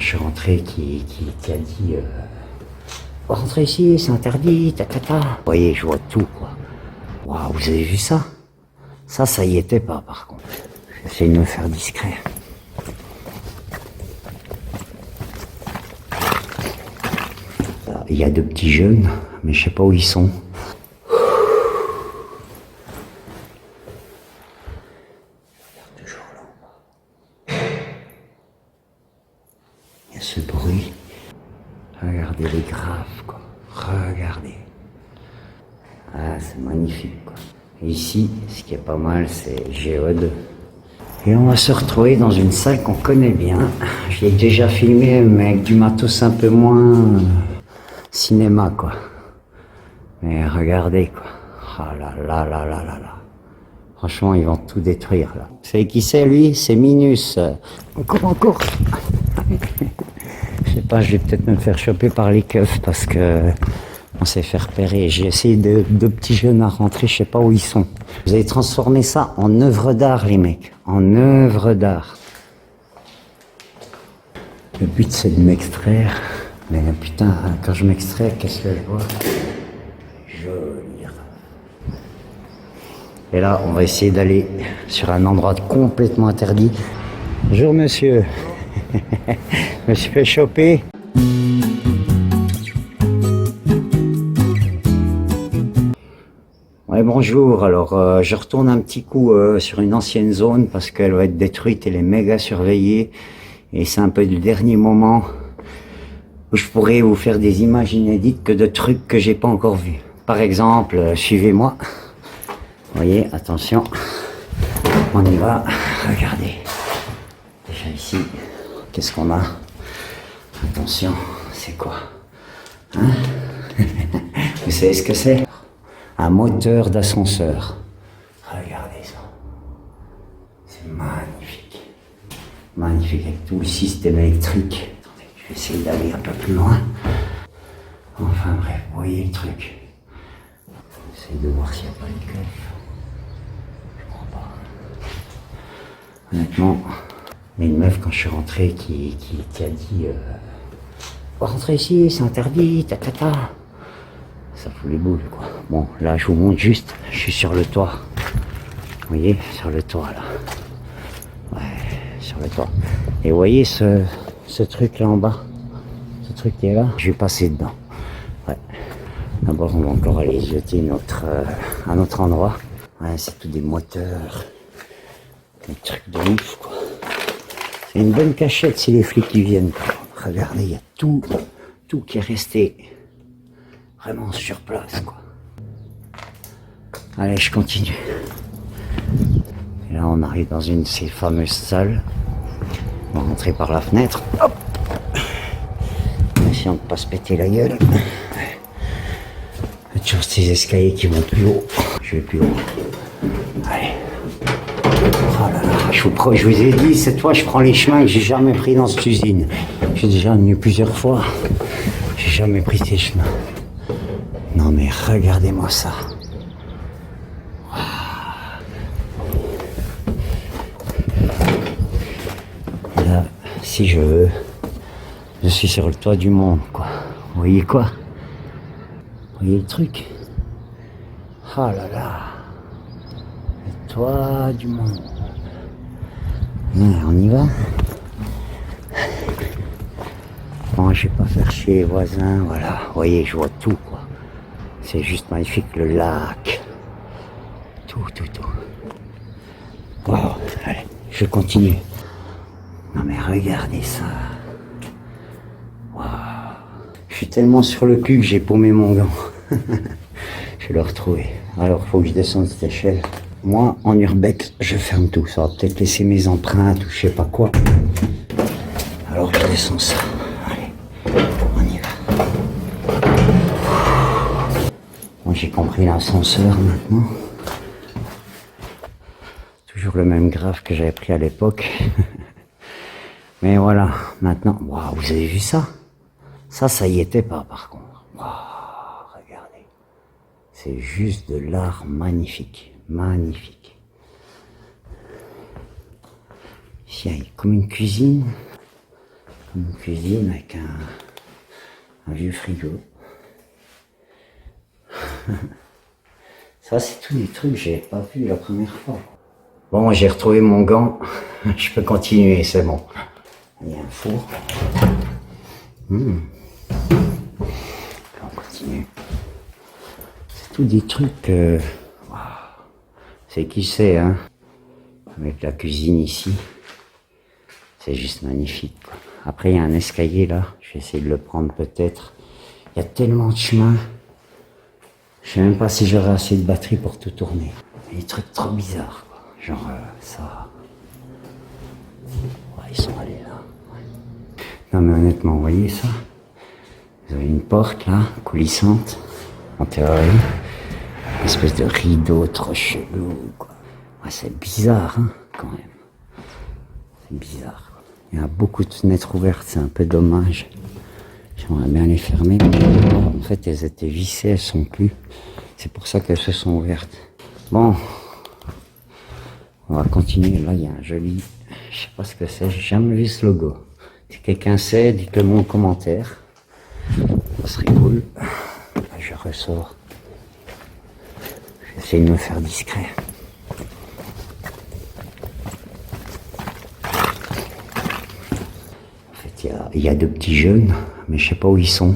je suis rentré qui a dit rentrez ici, c'est interdit, ta. Vous voyez, je vois tout, quoi. Waouh, vous avez vu ça? Ça y était pas, par contre. J'essaie de me faire discret. Il y a deux petits jeunes, mais je sais pas où ils sont. Toujours là. Il y a ce bruit. Regardez les graphes, quoi. Regardez. Ah, c'est magnifique, quoi. Et ici, ce qui est pas mal, c'est Géode. Et on va se retrouver dans une salle qu'on connaît bien. Je l'ai déjà filmé, mais avec du matos un peu moins cinéma, quoi. Mais regardez, quoi. Ah là là là là là là. Franchement, ils vont tout détruire, là. Vous savez qui c'est, lui? C'est Minus. Encore. Je sais pas, je vais peut-être me faire choper par les keufs parce que on s'est fait repérer. J'ai essayé de petits jeunes à rentrer, je sais pas où ils sont. Vous avez transformé ça en œuvre d'art, les mecs. En œuvre d'art. Le but, c'est de m'extraire. Mais putain, quand je m'extrais, qu'est-ce que je vois? Joli. Et là, on va essayer d'aller sur un endroit complètement interdit. Bonjour, monsieur. Je me suis fait choper. Ouais, bonjour. Alors, je retourne un petit coup sur une ancienne zone parce qu'elle va être détruite, elle est méga surveillée. Et c'est un peu le dernier moment où je pourrais vous faire des images inédites que de trucs que j'ai pas encore vus. Par exemple, suivez-moi. Vous voyez, attention. On y va. Regardez. Déjà ici, qu'est-ce qu'on a? Attention, c'est quoi? Hein? Vous savez ce que c'est? Un moteur d'ascenseur. Regardez ça. C'est magnifique. Magnifique avec tout le système électrique. Attendez, je vais essayer d'aller un peu plus loin. Enfin bref, vous voyez le truc. J'essaie de voir s'il n'y a pas de keuf. Je crois pas. Honnêtement, il y a une meuf quand je suis rentré qui a dit rentrez ici, c'est interdit, ta. Ça fout les boules, quoi. Bon, là, je vous montre juste, je suis sur le toit. Vous voyez, sur le toit, là. Ouais, sur le toit. Et vous voyez ce truc là en bas? Ce truc qui est là? Je vais passer dedans. Ouais. D'abord, on va encore aller jeter un autre endroit. Ouais, c'est tout des moteurs. Des trucs de ouf, quoi. C'est une bonne cachette si les flics y viennent. Regardez, il y a tout qui est resté vraiment sur place, quoi. Allez, je continue. Et là, on arrive dans une de ces fameuses salles. On va rentrer par la fenêtre. Hop, en essayant de ne pas se péter la gueule. Il y a toujours ces escaliers qui vont plus haut. Je vais plus haut. Allez. Oh là là, je vous ai dit, cette fois, je prends les chemins que j'ai jamais pris dans cette usine. J'ai déjà venu plusieurs fois. J'ai jamais pris ces chemins. Non mais regardez-moi ça. Là, si je veux, je suis sur le toit du monde, quoi. Vous voyez quoi? Vous voyez le truc? Oh là là. Le toit du monde. Ouais, on y va? Bon, je vais pas faire chier les voisins, voilà. Vous voyez, je vois tout, quoi. C'est juste magnifique, le lac. Tout. Wow, allez, je continue. Non mais regardez ça. Wow. Je suis tellement sur le cul que j'ai paumé mon gant. Je vais le retrouver. Alors, faut que je descende cette échelle. Moi, en urbex, je ferme tout. Ça va peut-être laisser mes empreintes ou je sais pas quoi. Alors, je descends ça. Allez, on y va. Bon, j'ai compris l'ascenseur maintenant. Toujours le même graphe que j'avais pris à l'époque. Mais voilà, maintenant, waouh, vous avez vu ça? Ça y était pas par contre. Waouh, regardez. C'est juste de l'art magnifique. Magnifique. Ici, il y a comme une cuisine. Une cuisine avec un vieux frigo. Ça, c'est tous des trucs que j'avais pas vu la première fois. Bon, j'ai retrouvé mon gant. Je peux continuer, c'est bon. Il y a un four. On continue. C'est tous des trucs... Wow. C'est qui c'est, hein. Avec la cuisine ici. C'est juste magnifique, quoi. Après, il y a un escalier là. Je vais essayer de le prendre peut-être. Il y a tellement de chemin. Je sais même pas si j'aurai assez de batterie pour tout tourner. Il y a des trucs trop bizarres, quoi. Genre ça. Ouais, ils sont allés là. Ouais. Non mais honnêtement, vous voyez ça? Vous avez une porte là, coulissante, en théorie. Une espèce de rideau trop chelou, quoi. Ouais, c'est bizarre, hein, quand même. C'est bizarre, quoi. Il y a beaucoup de fenêtres ouvertes, c'est un peu dommage. J'aimerais bien les fermer, mais en fait elles étaient vissées, elles sont plus. C'est pour ça qu'elles se sont ouvertes. Bon, on va continuer. Là, il y a un joli... Je sais pas ce que c'est, j'ai jamais vu ce logo. Si quelqu'un sait, dites-le moi en commentaire. Ça serait cool. Là, je ressors. J'essaie de me faire discret. En fait, il y a deux petits jeunes, mais je sais pas où ils sont.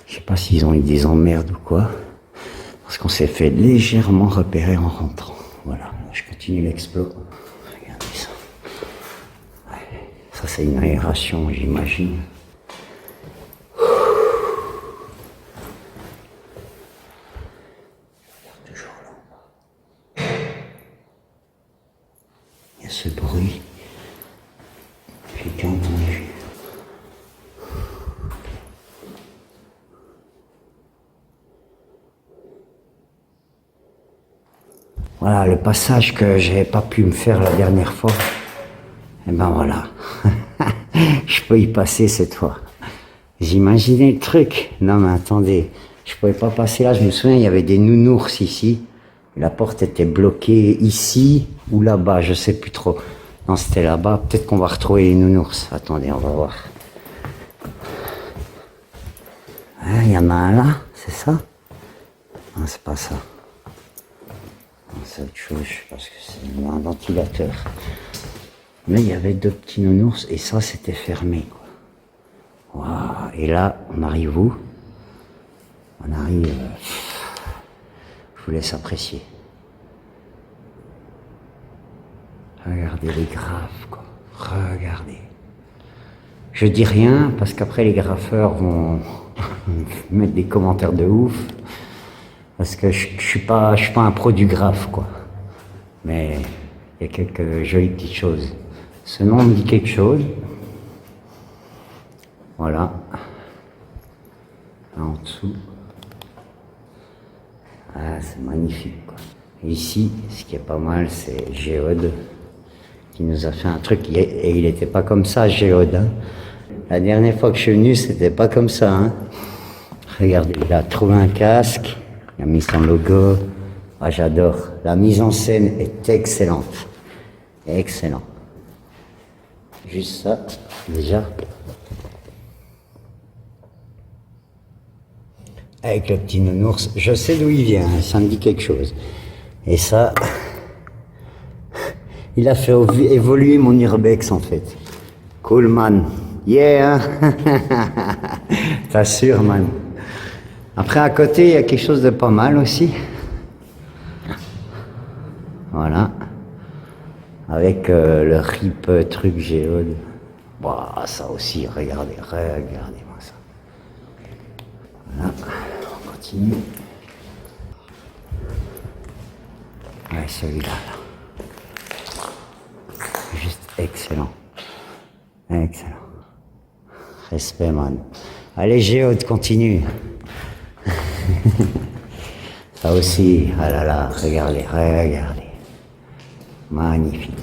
Je sais pas s'ils ont eu des emmerdes ou quoi. Parce qu'on s'est fait légèrement repérer en rentrant. Voilà, je continue l'explo. Regardez ça. Ouais, ça c'est une aération, j'imagine. Toujours là. Il y a ce bruit. J'ai déjà entendu. Voilà, le passage que j'avais pas pu me faire la dernière fois. Et ben voilà. Je peux y passer cette fois. J'imaginais le truc. Non mais attendez, je pouvais pas passer là. Je me souviens, il y avait des nounours ici. La porte était bloquée ici ou là-bas, je sais plus trop. Non, c'était là-bas. Peut-être qu'on va retrouver les nounours. Attendez, on va voir. Ah, il y en a un là, c'est ça? Non, c'est pas ça. C'est autre chose, parce que c'est un ventilateur. Mais il y avait deux petits nounours et ça c'était fermé, quoi. Waouh. Et là, on arrive où? On arrive... je vous laisse apprécier. Regardez les graphes, quoi. Regardez. Je dis rien parce qu'après les graffeurs vont mettre des commentaires de ouf. Parce que je suis pas un pro du graphe, quoi. Mais il y a quelques jolies petites choses. Ce nom me dit quelque chose. Voilà. Là, en dessous. Ah, c'est magnifique, quoi. Ici, ce qui est pas mal, c'est Géode qui nous a fait un truc. Et il n'était pas comme ça, Géode. Hein. La dernière fois que je suis venu, c'était pas comme ça. Hein. Regardez, il a trouvé un casque. Il a mis son logo. Ah, j'adore. La mise en scène est excellente. Excellent. Juste ça, déjà. Avec le petit nounours, je sais d'où il vient, ça me dit quelque chose. Et ça, il a fait évoluer mon urbex en fait. Cool man. Yeah, hein. T'assures man. Après à côté, il y a quelque chose de pas mal aussi. Voilà. Avec le RIP truc géode. Wow, ça aussi, regardez-moi ça. Voilà, on continue. Ouais, celui-là, là. Juste excellent. Excellent. Respect, man. Allez, géode, continue. Ça aussi, ah là là, regardez. Magnifique.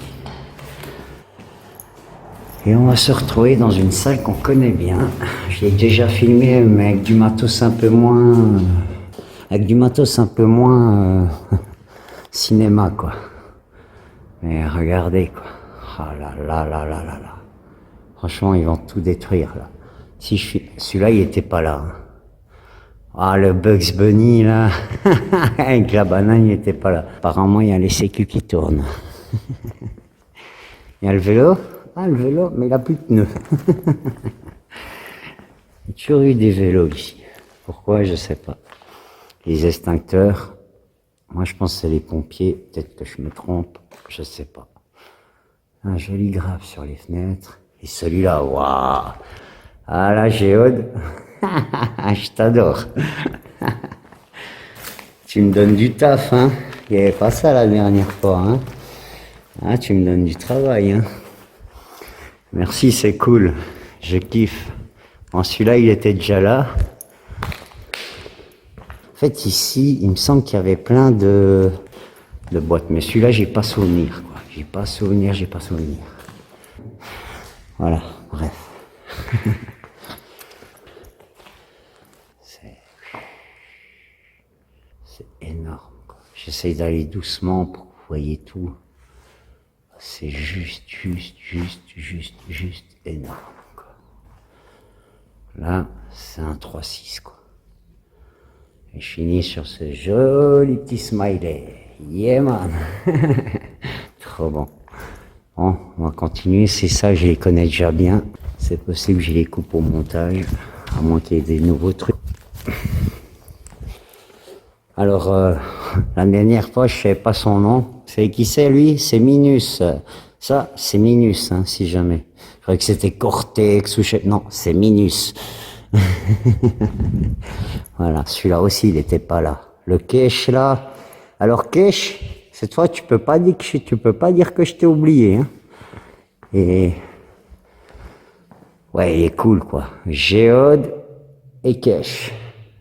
Et on va se retrouver dans une salle qu'on connaît bien. Je l'ai déjà filmé, mais avec du matos un peu moins... cinéma, quoi. Mais regardez, quoi. Oh là là là là là là. Franchement, ils vont tout détruire, là. Si je suis... Celui-là, il était pas là. Hein. Ah, le Bugs Bunny, là. Avec la banane, il était pas là. Apparemment, il y a les sécu qui tournent. Il y a le vélo. Ah, le vélo, mais il a plus de pneus. Il y a toujours eu des vélos ici. Pourquoi, je sais pas. Les extincteurs. Moi, je pense que c'est les pompiers. Peut-être que je me trompe. Je sais pas. Un joli graphe sur les fenêtres. Et celui-là, waouh! Ah là, Géode, je t'adore. Tu me donnes du taf, hein. Il n'y avait pas ça la dernière fois, hein. Ah, tu me donnes du travail, hein. Merci, c'est cool. Je kiffe. Bon, celui-là, il était déjà là. En fait, ici, il me semble qu'il y avait plein de boîtes. Mais celui-là, j'ai pas souvenir, quoi. J'ai pas souvenir. Voilà, bref. C'est énorme, quoi. J'essaye d'aller doucement pour que vous voyez tout. C'est juste énorme, quoi. Là, c'est un 3-6, quoi. Et je finis sur ce joli petit smiley. Yeah, man. Trop bon. Bon, on va continuer. C'est ça, je les connais déjà bien. C'est possible que je les coupe au montage, à moins qu'il y ait des nouveaux trucs. Alors, la dernière fois, je ne savais pas son nom. C'est qui c'est, lui? C'est Minus. Ça, c'est Minus, hein, si jamais. Je croyais que c'était Cortex ou... Non, c'est Minus. Voilà, celui-là aussi, il n'était pas là. Le Kesh, là. Alors, Kesh, cette fois, tu peux pas dire que je t'ai oublié, hein. Et... ouais, il est cool, quoi. Géode et Kesh.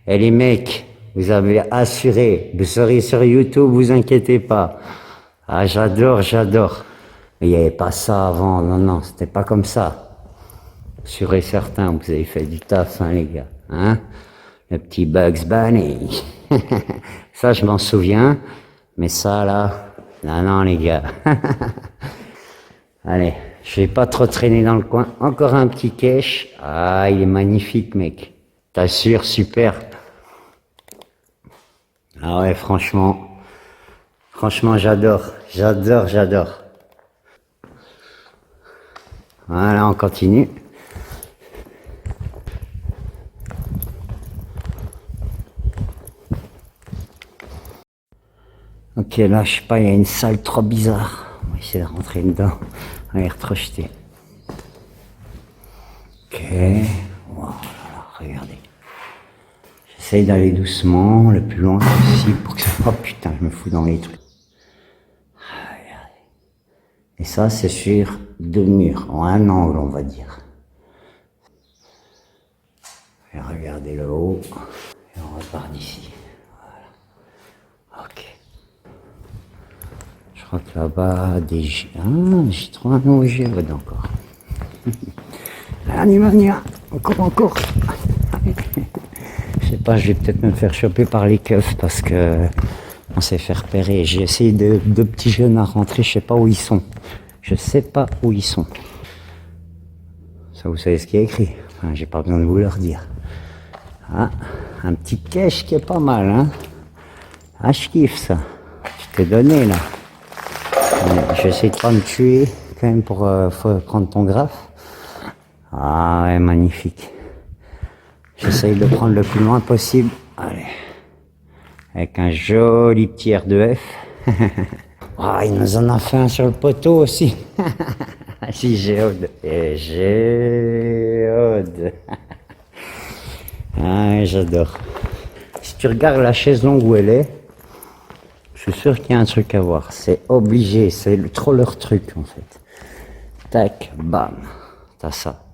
Et les mecs, vous avez assuré, vous serez sur YouTube, vous inquiétez pas. Ah, j'adore. Mais il n'y avait pas ça avant, non, c'était pas comme ça. Sûr et certain, vous avez fait du taf, hein, les gars. Hein? Le petit Bugs Bunny. Ça, je m'en souviens. Mais ça, là, non, les gars. Allez, je vais pas trop traîner dans le coin. Encore un petit cache. Ah, il est magnifique, mec. T'assures, super. Ah ouais, franchement, j'adore. Voilà, on continue. Ok, là, je sais pas, il y a une salle trop bizarre. On va essayer de rentrer dedans. On va y rejeter. Ok, voilà, regardez. J'essaye d'aller doucement, le plus loin possible pour que ça... Oh putain, je me fous dans les trucs. Et ça, c'est sur 2 murs, en un angle, on va dire. Et regardez le haut. Et on repart d'ici. Voilà. Ok. Je crois que là-bas, j'ai trouvé un nouveau géode encore. On y va. Encore. Je sais pas, je vais peut-être me faire choper par les keufs parce que on s'est fait repérer. J'ai essayé de petits jeunes à rentrer, je sais pas où ils sont. Ça, vous savez ce qu'il y a écrit. Enfin, j'ai pas besoin de vous leur dire. Ah, un petit cache qui est pas mal, hein. Ah, je kiffe ça. Je t'ai donné, là. J'essaie de pas me tuer, quand même, pour prendre ton graphe. Ah ouais, magnifique. J'essaye de le prendre le plus loin possible. Allez. Avec un joli petit R2F. Ah, il nous en a fait un sur le poteau aussi. Si, Géode. Et Géode. Ah, j'adore. Si tu regardes la chaise longue où elle est, je suis sûr qu'il y a un truc à voir. C'est obligé, c'est trop leur truc en fait. Tac, bam. T'as ça.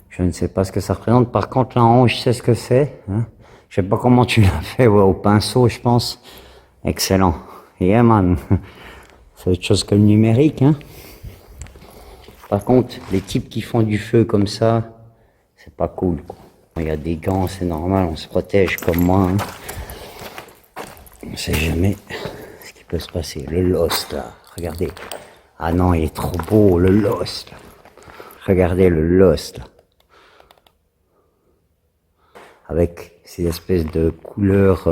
Je ne sais pas ce que ça représente. Par contre, là en haut, je sais ce que c'est. Hein. Je sais pas comment tu l'as fait, ouais, au pinceau, je pense. Excellent. Yeah, man. C'est autre chose que le numérique, hein. Par contre, les types qui font du feu comme ça, c'est pas cool, quoi. Il y a des gants, c'est normal, on se protège comme moi, hein. On sait jamais ce qui peut se passer. Le Lost, là, regardez. Ah non, il est trop beau, le Lost, là. Regardez le Lost là. Avec ces espèces de couleurs,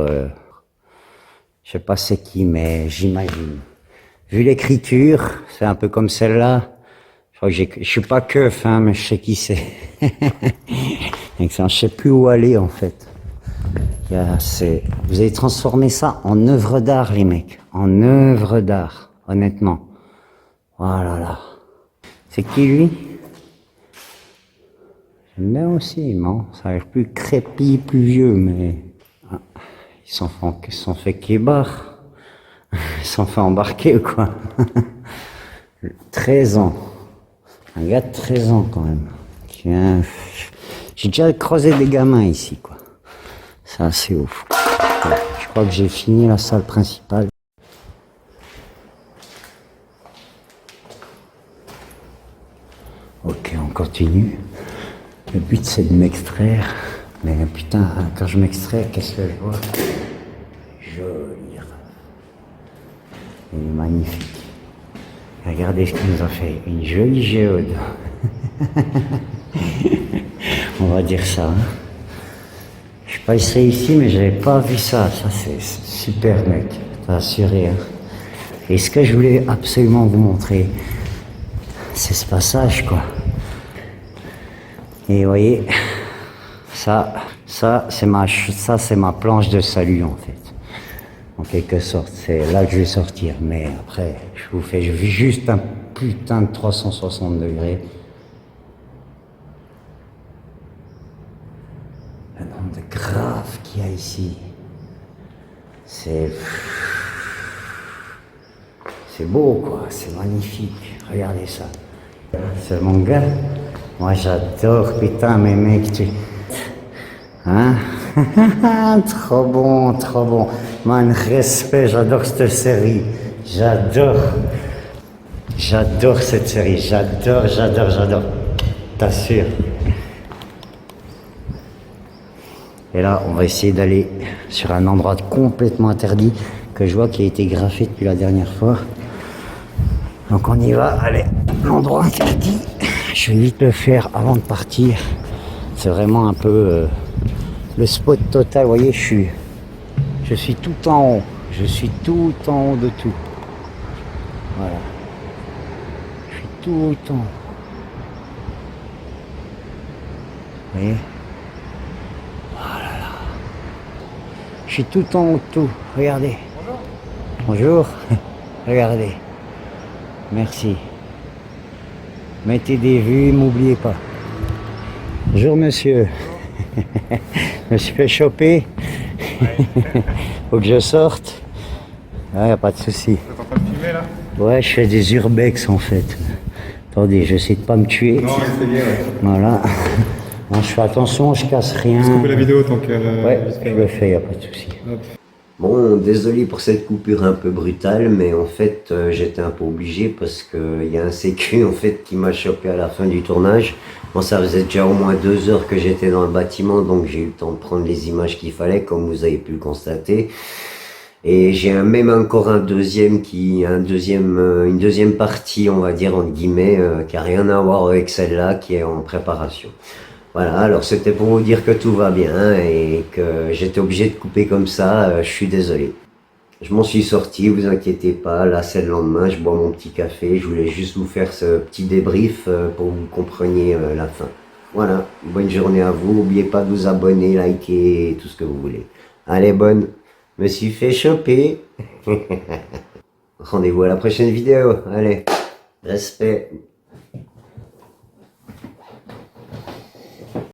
je sais pas c'est qui, mais j'imagine. Vu l'écriture, c'est un peu comme celle-là. Je crois que je suis pas keuf, hein, mais je sais qui c'est. Je sais plus où aller en fait. Vous avez transformé ça en œuvre d'art, les mecs. En œuvre d'art, honnêtement. Voilà là. C'est qui lui? J'aime bien aussi, non? Ça a l'air plus crépi, plus vieux, mais... Ah, ils se sont fait kébar. Ils se sont fait embarquer ou quoi? 13 ans. Un gars de 13 ans quand même. J'ai déjà croisé des gamins ici, quoi. C'est assez ouf. Je crois que j'ai fini la salle principale. Ok, on continue. Le but c'est de m'extraire. Mais putain, quand je m'extrais, qu'est-ce que je vois? Joli. Il est magnifique. Regardez ce qu'il nous a fait. Une jolie géode. On va dire ça. Hein. Je passerai ici, mais j'avais pas vu ça. Ça, c'est super, mec. T'as assuré. Hein. Et ce que je voulais absolument vous montrer, c'est ce passage, quoi. Et vous voyez, ça c'est ma planche de salut, en fait. En quelque sorte, c'est là que je vais sortir. Mais après, je vis juste un putain de 360 degrés. Le nombre de graves qu'il y a ici, c'est beau, quoi. C'est magnifique. Regardez ça. C'est mon gars. Moi, j'adore, putain, mes mecs, Hein? Trop bon, trop bon. Man, respect, j'adore cette série. J'adore cette série. J'adore. T'assures. Et là, on va essayer d'aller sur un endroit complètement interdit que je vois qui a été graffé depuis la dernière fois. Donc on y va. Allez, l'endroit interdit. Je vais vite le faire avant de partir. C'est vraiment un peu le spot total. Vous voyez, je suis tout en haut. Je suis tout en haut de tout. Voilà. Je suis tout en haut. Vous voyez? Voilà. Je suis tout en haut de tout. Regardez. Bonjour. Regardez. Merci. Mettez des vues, m'oubliez pas. Bonjour monsieur. Je me suis fait choper. Faut que je sorte. Ah, y a pas de souci. T'es en train de filmer là? Ouais, je fais des urbex en fait. Attendez, j'essaie de pas me tuer. Non, c'est bien. Ouais. Voilà. Bon, je fais attention, je casse rien. Couper la vidéo tant que. Ouais, je le fais, y a pas de souci. Hop. Bon, désolé pour cette coupure un peu brutale, mais en fait, j'étais un peu obligé parce qu'il y a un sécu en fait qui m'a chopé à la fin du tournage. Bon, ça faisait déjà au moins 2 heures que j'étais dans le bâtiment, donc j'ai eu le temps de prendre les images qu'il fallait, comme vous avez pu le constater. Et j'ai même encore une deuxième partie, on va dire entre guillemets, qui a rien à voir avec celle-là, qui est en préparation. Voilà, alors c'était pour vous dire que tout va bien et que j'étais obligé de couper comme ça, je suis désolé. Je m'en suis sorti, vous inquiétez pas, là c'est le lendemain, je bois mon petit café, je voulais juste vous faire ce petit débrief pour que vous compreniez la fin. Voilà, bonne journée à vous, n'oubliez pas de vous abonner, liker, tout ce que vous voulez. Allez, bonne, me suis fait choper. Rendez-vous à la prochaine vidéo, allez, respect.